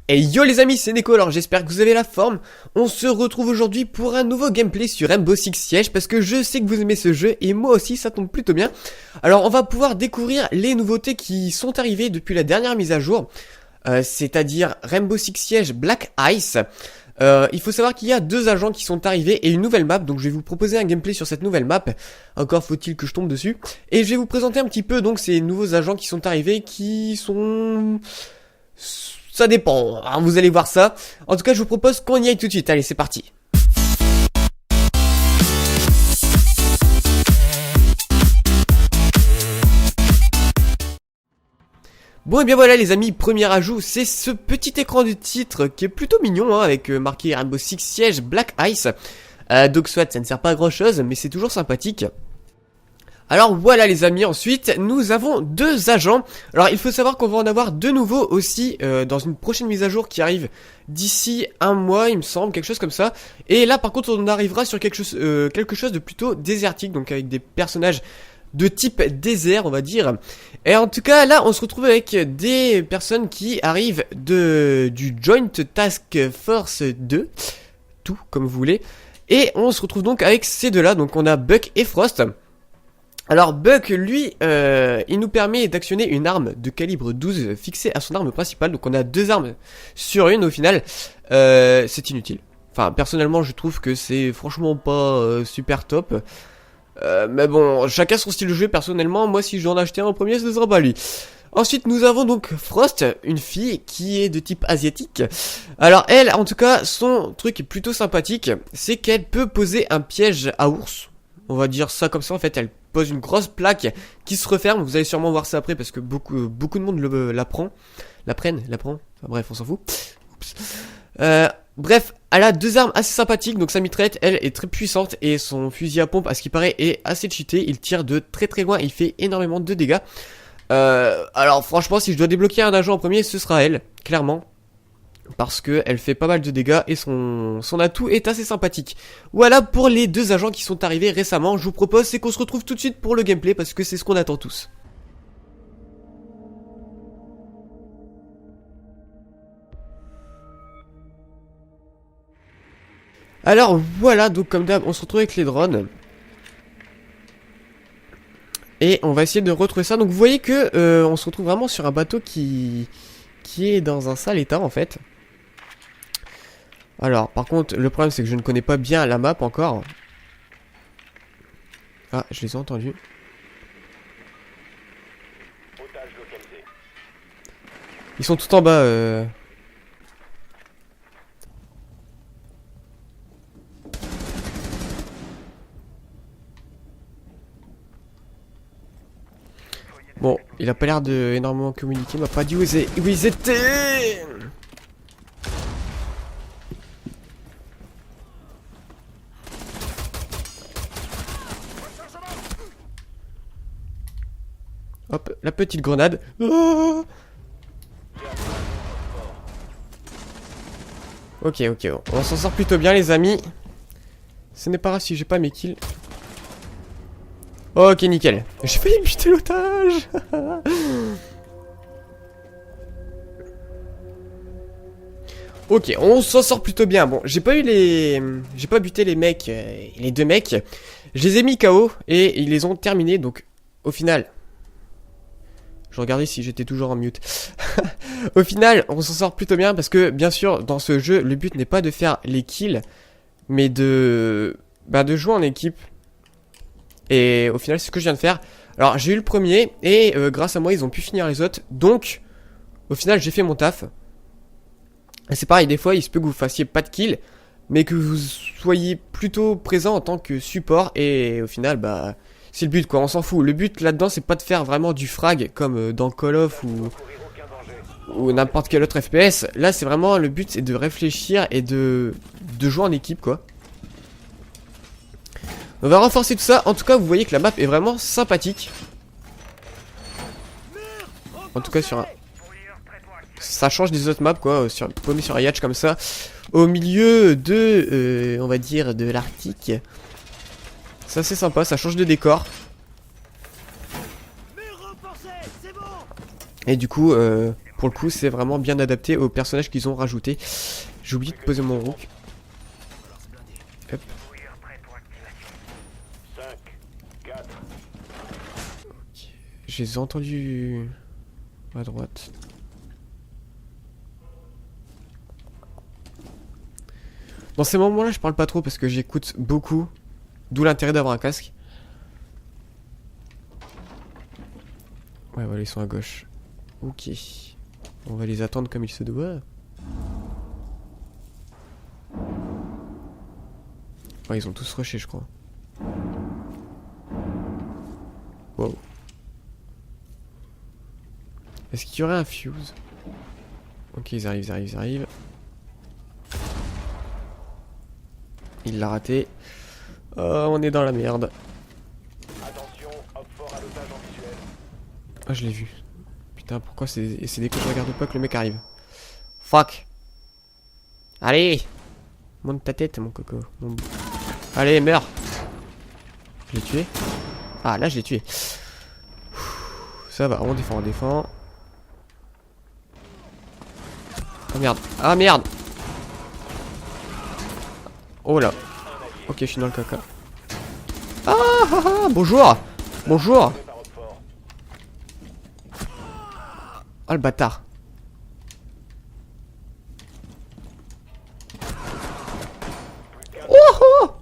Et yo les amis, c'est Neko, alors j'espère que vous avez la forme. On se retrouve aujourd'hui pour un nouveau gameplay sur Rainbow Six Siege parce que je sais que vous aimez ce jeu et moi aussi ça tombe plutôt bien. Alors on va pouvoir découvrir les nouveautés qui sont arrivées depuis la dernière mise à jour, c'est-à-dire Rainbow Six Siege Black Ice. Il faut savoir qu'il y a deux agents qui sont arrivés et une nouvelle map, donc je vais vous proposer un gameplay sur cette nouvelle map. Encore faut-il que je tombe dessus. Et je vais vous présenter un petit peu donc ces nouveaux agents qui sont arrivés, qui sont... Ça dépend, hein, vous allez voir ça. En tout cas, je vous propose qu'on y aille tout de suite. Allez, c'est parti. Bon et bien voilà les amis, premier ajout, c'est ce petit écran de titre qui est plutôt mignon, hein, avec marqué Rainbow Six Siege Black Ice. Donc soit ça ne sert pas à grand chose, mais c'est toujours sympathique. Alors voilà les amis, ensuite nous avons deux agents. Alors il faut savoir qu'on va en avoir de nouveaux aussi dans une prochaine mise à jour qui arrive d'ici un mois il me semble, quelque chose comme ça. Et là par contre on arrivera sur quelque chose de plutôt désertique, donc avec des personnages de type désert on va dire. Et en tout cas là on se retrouve avec des personnes qui arrivent du Joint Task Force 2, tout comme vous voulez. Et on se retrouve donc avec ces deux là, donc on a Buck et Frost. Alors Buck, lui, il nous permet d'actionner une arme de calibre 12 fixée à son arme principale. Donc on a deux armes sur une au final. C'est inutile. Enfin, personnellement, je trouve que c'est franchement pas super top. Mais bon, chacun son style de jeu. Personnellement, moi, si je dois en acheter un en premier, ce sera pas lui. Ensuite, nous avons donc Frost, une fille qui est de type asiatique. Alors elle, en tout cas, son truc est plutôt sympathique. C'est qu'elle peut poser un piège à ours. On va dire ça comme ça, en fait, elle pose une grosse plaque qui se referme. Vous allez sûrement voir ça après parce que beaucoup de monde la prend. Enfin, bref, on s'en fout. Oups. Bref, elle a deux armes assez sympathiques. Donc sa mitraillette, elle, est très puissante. Et son fusil à pompe, à ce qui paraît, est assez cheaté. Il tire de très très loin. Il fait énormément de dégâts. Alors franchement, si je dois débloquer un agent en premier, ce sera elle, clairement. Parce que elle fait pas mal de dégâts et son atout est assez sympathique. Voilà pour les deux agents qui sont arrivés récemment. Je vous propose c'est qu'on se retrouve tout de suite pour le gameplay parce que c'est ce qu'on attend tous. Alors voilà, donc comme d'hab on se retrouve avec les drones. Et on va essayer de retrouver ça. Donc vous voyez que on se retrouve vraiment sur un bateau qui est dans un sale état en fait. Alors, par contre, le problème c'est que je ne connais pas bien la map encore. Ah, je les ai entendus. Ils sont tout en bas. Bon, il a pas l'air de énormément communiquer. Il m'a pas dit où ils étaient. Hop, la petite grenade. Oh, ok, on s'en sort plutôt bien les amis. Ce n'est pas grave si j'ai pas mes kills. Ok, nickel. J'ai failli buter l'otage. Ok, on s'en sort plutôt bien. Bon, j'ai pas buté les mecs, les deux mecs. Je les ai mis KO et ils les ont terminés. Donc, au final... Je regardais si j'étais toujours en mute. Au final, on s'en sort plutôt bien parce que, bien sûr, dans ce jeu, le but n'est pas de faire les kills, mais de jouer en équipe. Et au final, c'est ce que je viens de faire. Alors, j'ai eu le premier et grâce à moi, ils ont pu finir les autres. Donc, au final, j'ai fait mon taf. Et c'est pareil, des fois, il se peut que vous fassiez pas de kills, mais que vous soyez plutôt présent en tant que support. Et au final, c'est le but quoi, on s'en fout. Le but là-dedans c'est pas de faire vraiment du frag comme dans Call of ou n'importe quel autre FPS. Là c'est vraiment le but c'est de réfléchir et de jouer en équipe quoi. On va renforcer tout ça. En tout cas vous voyez que la map est vraiment sympathique. En tout cas ça change des autres maps quoi, paumé sur un yacht comme ça. Au milieu de on va dire de l'Arctique. Ça c'est sympa, ça change de décor. Et du coup, Pour le coup, c'est vraiment bien adapté aux personnages qu'ils ont rajoutés. J'ai oublié de poser mon rook. Hop. Okay. J'ai entendu à droite. Dans ces moments-là, je parle pas trop parce que j'écoute beaucoup. D'où l'intérêt d'avoir un casque. Ouais, voilà, ils sont à gauche. Ok. On va les attendre comme il se doit. Ouais, ils ont tous rushé, je crois. Wow. Est-ce qu'il y aurait un fuse? Ok, ils arrivent, ils arrivent, ils arrivent. Il l'a raté. Oh, on est dans la merde. Ah, je l'ai vu. Putain, pourquoi c'est dès que je regarde pas que le mec arrive. Fuck. Allez. Monte ta tête, mon coco. Allez, meurs. Je l'ai tué. Ah, là, je l'ai tué. Ça va, on défend, on défend. Oh merde. Ah merde. Oh là. Ok, je suis dans le caca. Ah, ah, ah, bonjour. Bonjour. Ah, le bâtard. Oh, oh.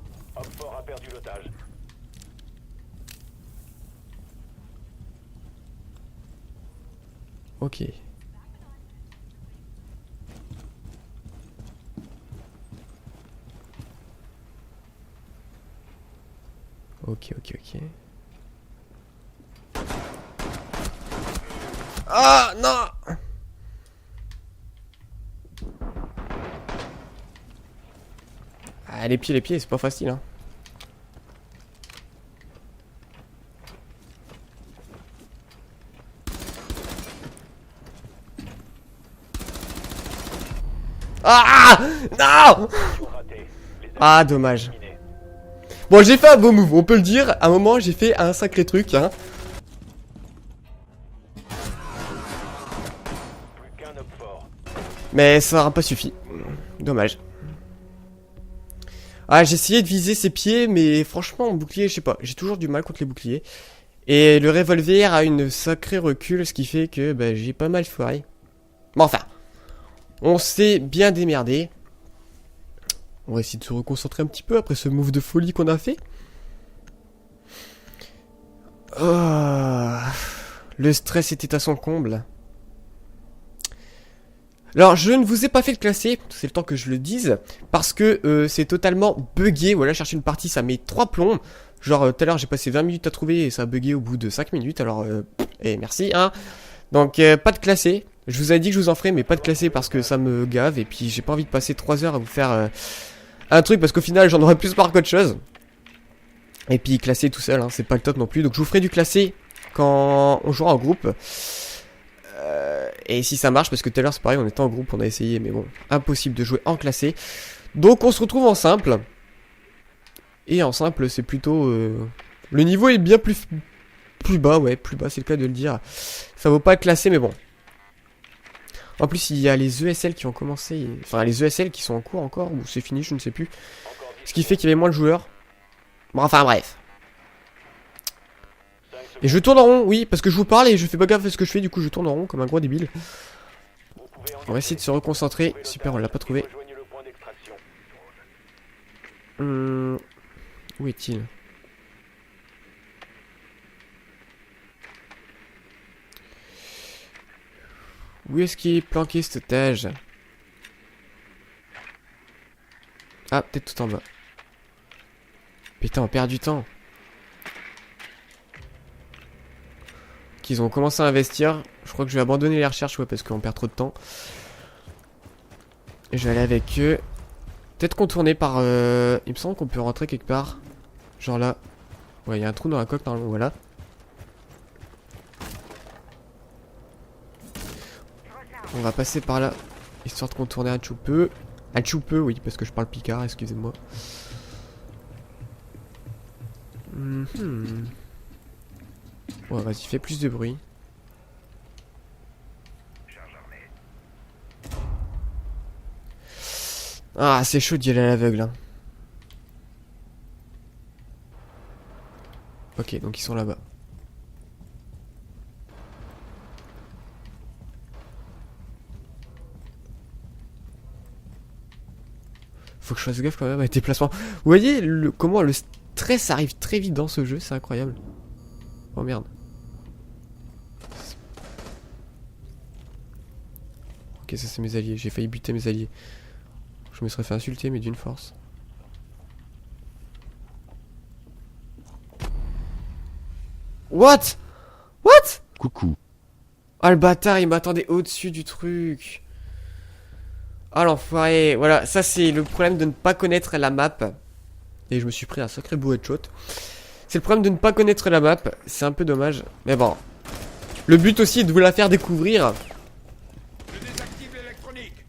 Ok. Ok, ok, ok. Ah, non. Ah, les pieds, c'est pas facile, hein. Ah, non. Ah, dommage. Bon, j'ai fait un beau move, on peut le dire. À un moment, j'ai fait un sacré truc, hein. Mais ça n'aura pas suffi. Dommage. Ah, j'ai essayé de viser ses pieds, mais franchement, en bouclier, je sais pas. J'ai toujours du mal contre les boucliers. Et le revolver a une sacrée recul, ce qui fait que bah, j'ai pas mal foiré. Bon, enfin. On s'est bien démerdé. On va essayer de se reconcentrer un petit peu après ce move de folie qu'on a fait. Oh, le stress était à son comble. Alors, je ne vous ai pas fait le classer, c'est le temps que je le dise, parce que c'est totalement buggé. Voilà, chercher une partie, ça met 3 plombs. Genre, tout à l'heure, j'ai passé 20 minutes à trouver et ça a bugué au bout de 5 minutes. Alors, merci, hein. Donc, pas de classé. Je vous avais dit que je vous en ferai, mais pas de classé parce que ça me gave. Et puis, j'ai pas envie de passer 3 heures à vous faire un truc parce qu'au final, j'en aurais plus marre qu'autre chose. Et puis, classé tout seul, hein, c'est pas le top non plus. Donc, je vous ferai du classé quand on jouera en groupe. Et si ça marche, parce que tout à l'heure c'est pareil, on était en groupe, on a essayé, mais bon, impossible de jouer en classé. Donc on se retrouve en simple. Et en simple, c'est plutôt... le niveau est bien plus bas, ouais, plus bas, c'est le cas de le dire. Ça vaut pas classé, mais bon. En plus, il y a les ESL qui ont commencé, enfin les ESL qui sont en cours encore, ou c'est fini, je ne sais plus. Ce qui fait qu'il y avait moins de joueurs. Bon, enfin bref. Et je tourne en rond, oui, parce que je vous parle et je fais pas gaffe à ce que je fais, du coup je tourne en rond comme un gros débile. On va essayer de se reconcentrer. Super, on l'a pas trouvé. Où est-il? Où est-ce qu'il est planqué cet otage? Ah, peut-être tout en bas. Putain, on perd du temps. Qu'ils ont commencé à investir. Je crois que je vais abandonner les recherches, ouais, parce qu'on perd trop de temps. Et je vais aller avec eux. Peut-être contourner par... Il me semble qu'on peut rentrer quelque part. Genre là. Ouais, il y a un trou dans la coque, normalement, voilà. On va passer par là. Histoire de contourner un petit peu. Un petit peu, oui, parce que je parle picard, excusez-moi. Ouais, vas-y, fais plus de bruit. Ah, c'est chaud d'y aller à l'aveugle. Hein. Ok, donc ils sont là-bas. Faut que je fasse gaffe quand même avec tes placements. Vous voyez comment le stress arrive très vite dans ce jeu, c'est incroyable. Oh merde. Ok, ça c'est mes alliés, j'ai failli buter mes alliés. Je me serais fait insulter mais d'une force. What? What? Coucou. Ah le bâtard il m'attendait au-dessus du truc. Ah l'enfoiré. Voilà, ça c'est le problème de ne pas connaître la map. Et je me suis pris un sacré beau headshot. C'est le problème de ne pas connaître la map. C'est un peu dommage. Mais bon. Le but aussi est de vous la faire découvrir.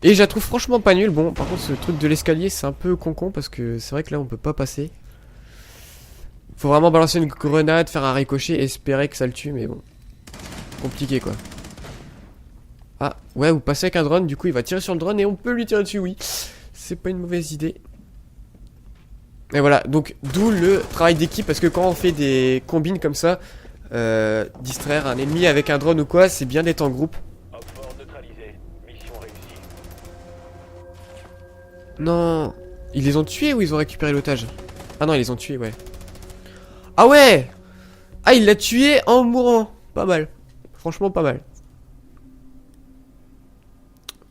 Et je la trouve franchement pas nulle. Bon, par contre ce truc de l'escalier c'est un peu con parce que c'est vrai que là on peut pas passer. Faut vraiment balancer une grenade, faire un ricochet et espérer que ça le tue, mais bon. Compliqué quoi. Ah, ouais, vous passez avec un drone, du coup il va tirer sur le drone et on peut lui tirer dessus, oui. C'est pas une mauvaise idée. Et voilà, donc d'où le travail d'équipe, parce que quand on fait des combines comme ça, distraire un ennemi avec un drone ou quoi, c'est bien d'être en groupe. Non, ils les ont tués ou ils ont récupéré l'otage? Ah non, ils les ont tués, ouais. Ah ouais! Ah, il l'a tué en mourant. Pas mal. Franchement, pas mal.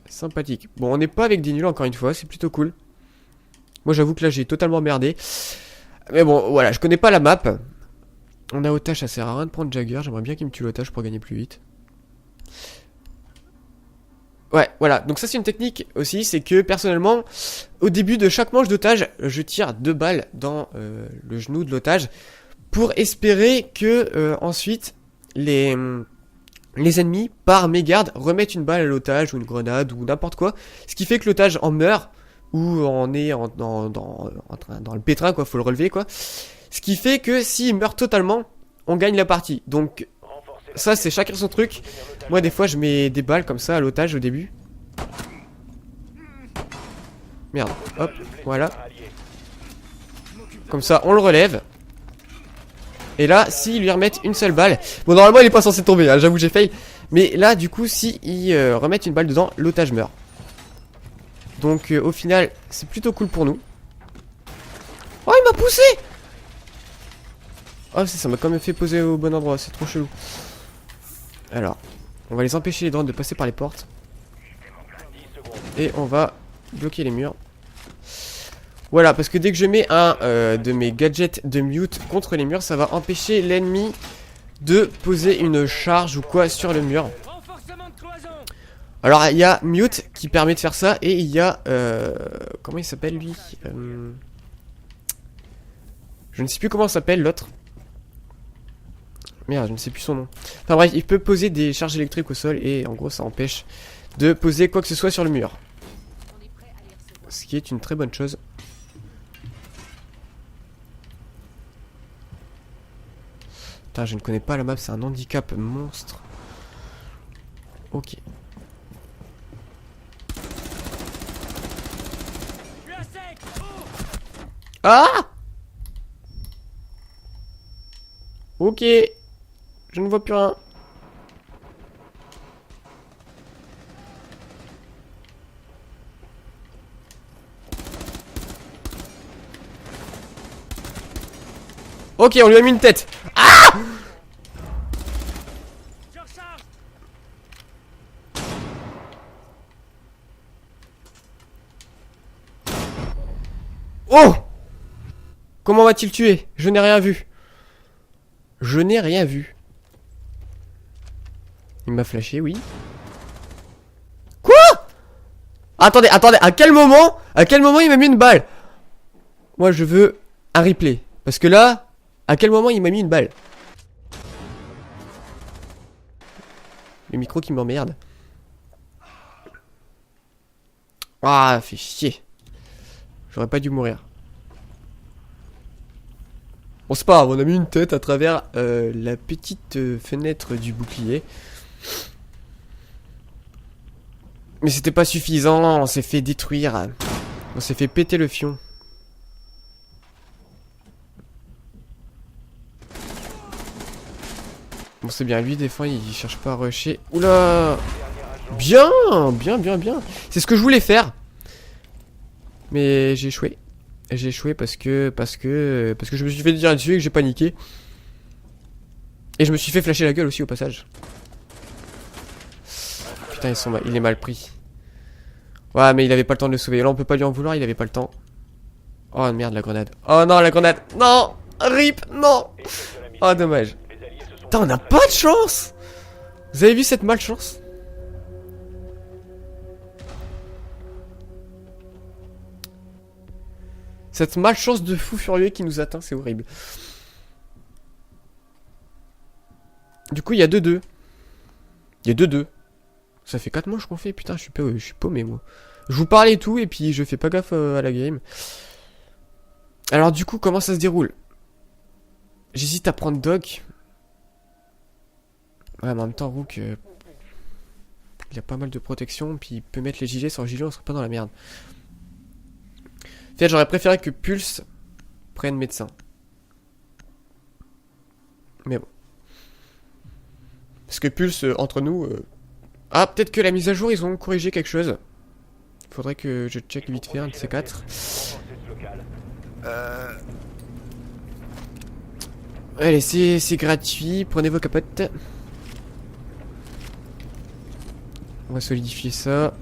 Sympathique. Bon, on n'est pas avec des nuls encore une fois, c'est plutôt cool. Moi, j'avoue que là, j'ai totalement merdé. Mais bon, voilà, je connais pas la map. On a otage, ça sert à rien de prendre Jagger. J'aimerais bien qu'il me tue l'otage pour gagner plus vite. Ouais, voilà. Donc ça, c'est une technique aussi. C'est que, personnellement, au début de chaque manche d'otage, je tire 2 balles dans le genou de l'otage. Pour espérer que, ensuite, les ennemis, par mégarde, remettent une balle à l'otage ou une grenade ou n'importe quoi. Ce qui fait que l'otage en meurt ou en est dans le pétrin, quoi. Faut le relever, quoi. Ce qui fait que s'il meurt totalement, on gagne la partie. Donc, ça, c'est chacun son truc. Moi, des fois, je mets des balles comme ça à l'otage au début. Merde. Hop, voilà. Comme ça, on le relève. Et là, s'ils lui remettent une seule balle... Bon, normalement, il est pas censé tomber, hein, j'avoue, j'ai fail. Mais là, du coup, s'ils remettent une balle dedans, l'otage meurt. Donc, au final, c'est plutôt cool pour nous. Oh, il m'a poussé! Oh, ça m'a quand même fait poser au bon endroit, c'est trop chelou. Alors, on va les empêcher les drones de passer par les portes. Et on va bloquer les murs. Voilà, parce que dès que je mets un de mes gadgets de mute contre les murs, ça va empêcher l'ennemi de poser une charge ou quoi sur le mur. Alors, il y a mute qui permet de faire ça, et il y a... comment il s'appelle, lui je ne sais plus comment s'appelle l'autre. Merde, je ne sais plus son nom. Enfin bref, il peut poser des charges électriques au sol, et en gros, ça empêche de poser quoi que ce soit sur le mur. Ce qui est une très bonne chose. Putain, je ne connais pas la map, c'est un handicap monstre. Ok. Ah! Ok. Je ne vois plus rien. Ok, on lui a mis une tête. Ah! Oh! Comment va-t-il tuer? Je n'ai rien vu. Je n'ai rien vu. Il m'a flashé, oui. Quoi? Attendez, à quel moment il m'a mis une balle? Moi, je veux un replay. Parce que là, à quel moment il m'a mis une balle? Le micro qui m'emmerde. Ah, fait chier. J'aurais pas dû mourir. Bon, c'est pas grave, on a mis une tête à travers la petite fenêtre du bouclier. Mais c'était pas suffisant, on s'est fait détruire. On s'est fait péter le fion. Bon c'est bien, lui des fois il cherche pas à rusher. Oula. Bien. C'est ce que je voulais faire. Mais j'ai échoué. J'ai échoué parce que je me suis fait tirer dessus et que j'ai paniqué. Et je me suis fait flasher la gueule aussi au passage. Putain il est mal pris. Ouais mais il avait pas le temps de le sauver. Là on peut pas lui en vouloir, il avait pas le temps. Oh merde la grenade. Oh non la grenade. Non. Rip. Non. Oh dommage. Putain on a pas de chance. Vous avez vu cette malchance? Cette malchance de fou furieux qui nous atteint, c'est horrible. Du coup, il y a 2-2. Il y a 2-2. Ça fait 4 manches qu'on fait. Putain, je suis paumé, moi. Je vous parle et tout, et puis je fais pas gaffe à la game. Alors, du coup, comment ça se déroule? J'hésite à prendre Doc. Ouais, mais en même temps, Rook... il a pas mal de protection, puis il peut mettre les gilets. Sans gilet, on serait pas dans la merde. En fait, j'aurais préféré que Pulse prenne médecin. Mais bon. Parce que Pulse, entre nous... Ah, peut-être que la mise à jour, ils ont corrigé quelque chose. Faudrait que je check vite fait un de ces 4. Allez, c'est gratuit. Prenez vos capotes. On va solidifier ça.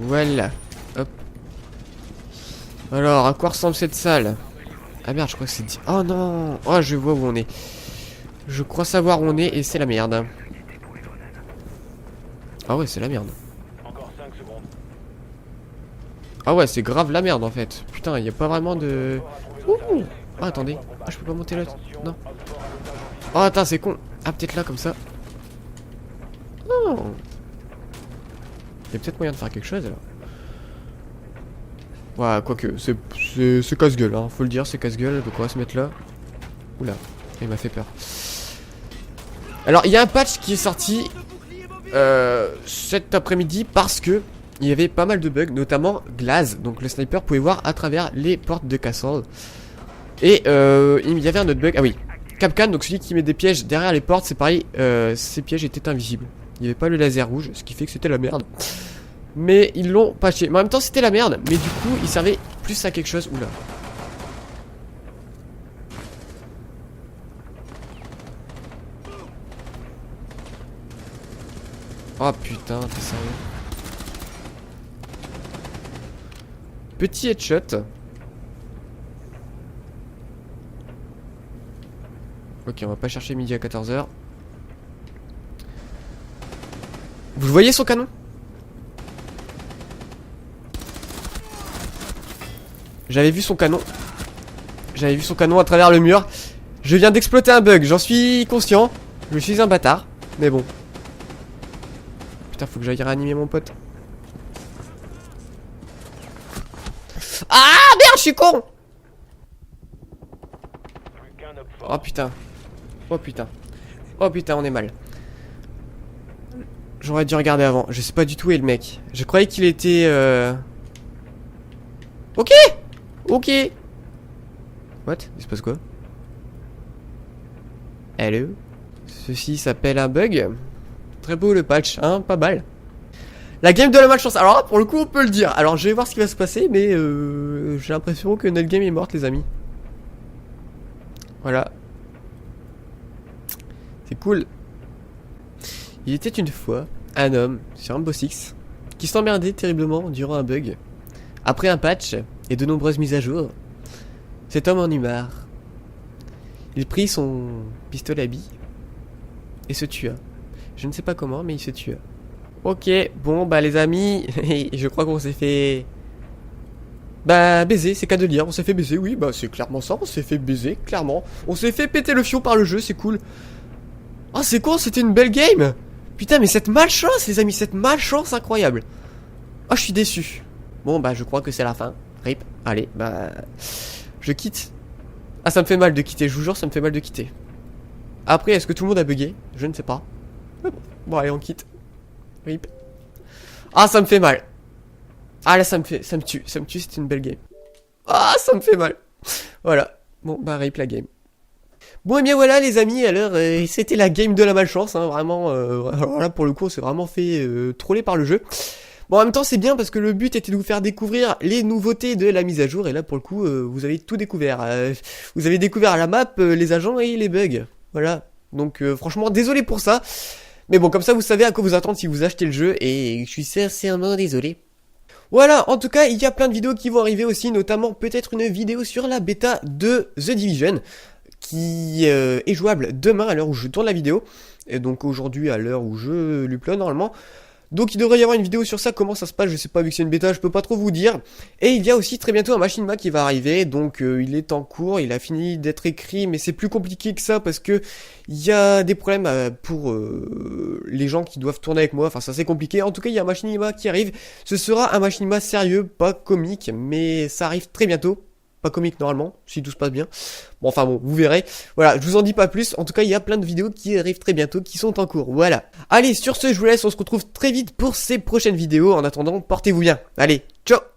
Voilà. Hop. Alors, à quoi ressemble cette salle? Ah merde, je crois que c'est... Oh non. Oh, je vois où on est. Je crois savoir où on est et c'est la merde. Ah ouais, c'est la merde. Ah ouais, c'est grave la merde en fait. Putain, il n'y a pas vraiment de... Ouh. Ah, attendez. Ah, je peux pas monter là. Non. Oh, attends, c'est con. Ah, peut-être là, comme ça. Oh. Il y a peut-être moyen de faire quelque chose alors. Ouais, quoique, c'est casse-gueule, hein. Faut le dire, c'est casse-gueule. Donc on va se mettre là. Oula, il m'a fait peur. Alors, il y a un patch qui est sorti cet après-midi parce que il y avait pas mal de bugs, notamment Glaze. Donc le sniper pouvait voir à travers les portes de Castle. Et il y avait un autre bug. Ah oui, Capcan, donc celui qui met des pièges derrière les portes, c'est pareil. Ces pièges étaient invisibles. Il n'y avait pas le laser rouge, ce qui fait que c'était la merde. Mais ils l'ont patché. Mais en même temps, c'était la merde. Mais du coup, il servait plus à quelque chose. Oula. Oh putain, t'es sérieux? Petit headshot. Ok, on va pas chercher midi à 14h. Vous voyez son canon? J'avais vu son canon. J'avais vu son canon à travers le mur. Je viens d'exploiter un bug, j'en suis conscient. Je suis un bâtard, mais bon. Putain, faut que j'aille réanimer mon pote. Ah merde, je suis con. Oh putain. Oh putain. Oh putain, on est mal. J'aurais dû regarder avant. Je sais pas du tout où est le mec. Je croyais qu'il était... Ok. Ok. What? Il se passe quoi? Hello. Ceci s'appelle un bug. Très beau le patch, hein? Pas mal. La game de la malchance. Alors là, pour le coup, on peut le dire. Alors, je vais voir ce qui va se passer, mais j'ai l'impression que notre game est morte, les amis. Voilà. C'est cool. Il était une fois un homme sur Rainbow Six qui s'emmerdait terriblement durant un bug. Après un patch et de nombreuses mises à jour, cet homme en eut marre. Il prit son pistolet à billes et se tua. Je ne sais pas comment, mais il se tua. Ok, bon bah les amis, je crois qu'on s'est fait... Bah baiser, c'est qu'à de lire, on s'est fait baiser, oui bah c'est clairement ça, on s'est fait baiser, clairement. On s'est fait péter le fion par le jeu, c'est cool. Oh c'est con, c'était une belle game. Putain mais cette malchance les amis, cette malchance incroyable. Oh je suis déçu. Bon bah je crois que c'est la fin, rip, allez bah... Je quitte. Ah, ça me fait mal de quitter, je vous jure, ça me fait mal de quitter. Après, est-ce que tout le monde a bugué? Je ne sais pas. Bon, allez, on quitte. Rip. Ah, ça me fait mal. Ah, là, ça me tue, c'est une belle game. Ah, ça me fait mal. Voilà. Bon, bah, rip la game. Bon, et bien voilà, les amis, alors, c'était la game de la malchance, hein, vraiment. Alors là, pour le coup, on s'est vraiment fait troller par le jeu. Bon, en même temps, c'est bien parce que le but était de vous faire découvrir les nouveautés de la mise à jour. Et là, pour le coup, vous avez tout découvert. Vous avez découvert la map, les agents et les bugs. Voilà. Donc, franchement, désolé pour ça. Mais bon, comme ça, vous savez à quoi vous attendre si vous achetez le jeu. Et je suis sincèrement désolé. Voilà, en tout cas, il y a plein de vidéos qui vont arriver aussi. Notamment, peut-être une vidéo sur la bêta de The Division, qui est jouable demain à l'heure où je tourne la vidéo. Et donc, aujourd'hui, à l'heure où je l'upload normalement. Donc il devrait y avoir une vidéo sur ça, comment ça se passe, je sais pas, vu que c'est une bêta, je peux pas trop vous dire. Et il y a aussi très bientôt un machinima qui va arriver, donc il est en cours, il a fini d'être écrit, mais c'est plus compliqué que ça parce que il y a des problèmes pour les gens qui doivent tourner avec moi, enfin c'est assez compliqué. En tout cas, il y a un machinima qui arrive, ce sera un machinima sérieux, pas comique, mais ça arrive très bientôt. Pas comique normalement, si tout se passe bien. Bon, enfin bon, vous verrez. Voilà, je vous en dis pas plus. En tout cas, il y a plein de vidéos qui arrivent très bientôt, qui sont en cours. Voilà. Allez, sur ce, je vous laisse. On se retrouve très vite pour ces prochaines vidéos. En attendant, portez-vous bien. Allez, ciao!